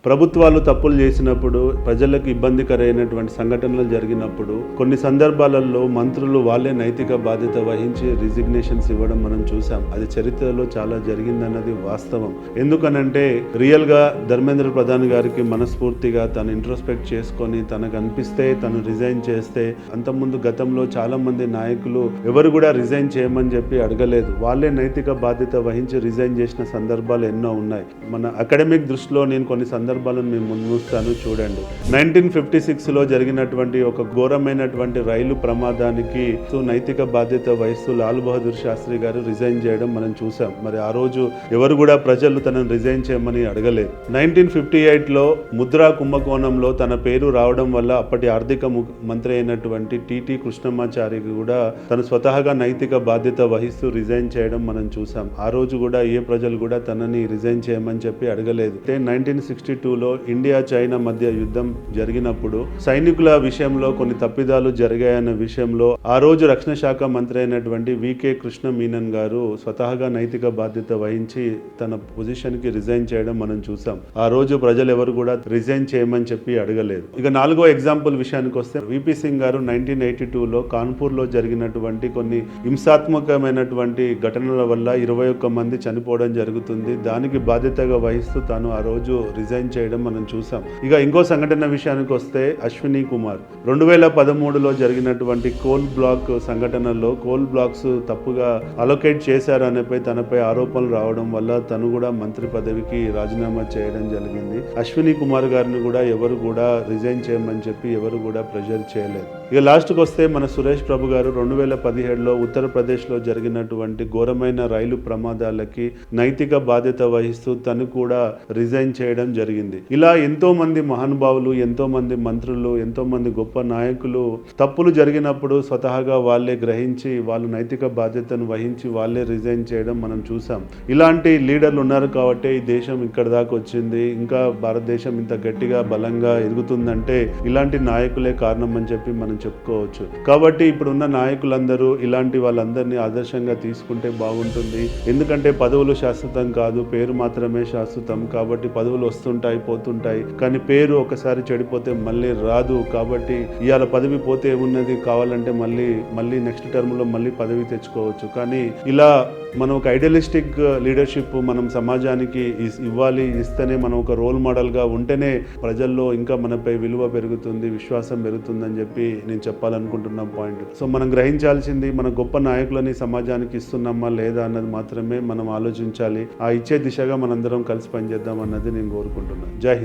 ప్రభుత్వాలు తప్పులు చేసినప్పుడు ప్రజలకు ఇబ్బందికరైనటువంటి సంఘటనలు జరిగినప్పుడు కొన్ని సందర్భాలలో మంత్రులు వాళ్ళే నైతిక బాధ్యత వహించి రిజిగ్నేషన్స్ ఇవ్వడం మనం చూసాం. అది చరిత్రలో చాలా జరిగిందన్నది వాస్తవం. ఎందుకనంటే రియల్గా ధర్మేంద్ర ప్రధాన్ గారికి మనస్ఫూర్తిగా తను ఇంట్రోస్పెక్ట్ చేసుకొని తనకు అనిపిస్తే తను రిజైన్ చేస్తే, అంతకుముందు గతంలో చాలా మంది నాయకులు ఎవరు కూడా రిజైన్ చేయమని చెప్పి అడగలేదు. వాళ్ళే నైతిక బాధ్యత వహించి రిజైన్ చేసిన సందర్భాలు ఎన్నో ఉన్నాయి. మన అకాడమిక్ దృష్టిలో నేను కొన్ని సందర్భాలను మేము ముందుస్తాను, చూడండి. 1956లో జరిగినటువంటి ఒక ఘోరమైనటువంటి రైలు ప్రమాదానికి నైతిక బాధ్యత వహిస్తూ లాల్ బహదూర్ శాస్త్రి గారు రిజైన్ చేయడం మనం చూసాం. మరి ఆ రోజు ఎవరు కూడా ప్రజలు తనను రిజైన్ చేయమని అడగలేదు. 1958లో ముద్రా కుంభకోణంలో తన పేరు రావడం వల్ల అప్పటి ఆర్థిక మంత్రి అయినటువంటి టిటి కృష్ణమాచారి కూడా తను స్వతహాగా నైతిక బాధ్యత వహిస్తూ రిజైన్ చేయడం మనం చూసాం. ఆ రోజు కూడా ఏ ప్రజలు కూడా తనని రిజైన్ చేయమని చెప్పి అడగలేదు. 1962లో ఇండియా చైనా మధ్య యుద్ధం జరిగినప్పుడు సైనికుల విషయంలో కొన్ని తప్పిదాలు జరిగాయన్న విషయంలో ఆ రోజు రక్షణ శాఖ మంత్రి అయినటువంటి వికే కృష్ణ మీనన్ గారు స్వతహాగా నైతిక బాధ్యత వహించి తన పొజిషన్ కి రిజైన్ చేయడం మనం చూసాం. ఆ రోజు ప్రజలు ఎవరు కూడా రిజైన్ చేయమని చెప్పి అడగలేదు. ఇక నాలుగో ఎగ్జాంపుల్ విషయానికి వస్తే విపి సింగ్ గారు 1982లో కాన్పూర్ లో జరిగినటువంటి కొన్ని హింసాత్మకమైనటువంటి ఘటనల వల్ల 21 మంది చనిపోవడం జరుగుతుంది. దానికి బాధ్యతగా వహిస్తూ తాను ఆ రోజు రిజైన్ చేయడం మనం చూసాం. ఇక ఇంకో సంఘటన విషయానికి వస్తే అశ్విని కుమార్ 2013లో జరిగినటువంటి కోల్ బ్లాక్ సంఘటనలో కోల్ బ్లాక్స్ తప్పుగా అలొకేట్ చేశారనేపై తనపై ఆరోపణలు రావడం వల్ల తను కూడా మంత్రి పదవికి రాజీనామా చేయడం జరిగింది. అశ్విని కుమార్ గారిని కూడా ఎవరు కూడా రిజైన్ చేయమని చెప్పి ఎవరు కూడా ప్రెషర్ చేయలేదు. ఇక లాస్ట్కి వస్తే మన సురేష్ ప్రభు గారు 2017లో ఉత్తరప్రదేశ్లో జరిగినటువంటి ఘోరమైన రైలు ప్రమాదాలకి నైతిక బాధ్యత వహిస్తూ తను కూడా రిజైన్ చేయడం జరిగింది. ఇలా ఎంతో మంది మహానుభావులు, ఎంతో మంది మంత్రులు, ఎంతో మంది గొప్ప నాయకులు తప్పులు జరిగినప్పుడు స్వతహాగా వాళ్ళే గ్రహించి వాళ్ళు నైతిక బాధ్యతను వహించి వాళ్ళే రిజైన్ చేయడం మనం చూసాం. ఇలాంటి లీడర్లు ఉన్నారు కాబట్టి ఈ దేశం ఇక్కడ దాకా వచ్చింది. ఇంకా భారతదేశం ఇంత గట్టిగా బలంగా ఎదుగుతుందంటే ఇలాంటి నాయకులే కారణం అని చెప్పి మనం చెప్పుకోవచ్చు. కాబట్టి ఇప్పుడున్న నాయకులందరూ ఇలాంటి వాళ్ళందరినీ ఆదర్శంగా తీసుకుంటే బాగుంటుంది. ఎందుకంటే పదవులు శాశ్వతం కాదు, పేరు మాత్రమే శాశ్వతం. కాబట్టి పదవులు వస్తుంటాయి, పోతుంటాయి. కానీ పేరు ఒకసారి చెడిపోతే మళ్ళీ రాదు. కాబట్టి ఇవాళ పదవి పోతే ఏమున్నది, కావాలంటే మళ్ళీ నెక్స్ట్ టర్మ్లో మళ్ళీ పదవి తెచ్చుకోవచ్చు. కానీ ఇలా మనం ఒక ఐడియలిస్టిక్ లీడర్షిప్ మనం సమాజానికి ఇవ్వాలి. ఇస్తేనే మనం ఒక రోల్ మోడల్గా ఉంటేనే ప్రజల్లో ఇంకా మనపై విలువ పెరుగుతుంది, విశ్వాసం పెరుగుతుందని చెప్పి నేను చెప్పాలనుకుంటున్న పాయింట్. సో మనం గ్రహించాల్సింది మన గొప్ప నాయకులని సమాజానికి ఇస్తున్నామా లేదా అన్నది మాత్రమే మనం ఆలోచించాలి. ఆ ఇచ్చే దిశగా మనందరం కలిసి పనిచేద్దాం అన్నది నేను కోరుకుంటున్నాను. జై హింద్.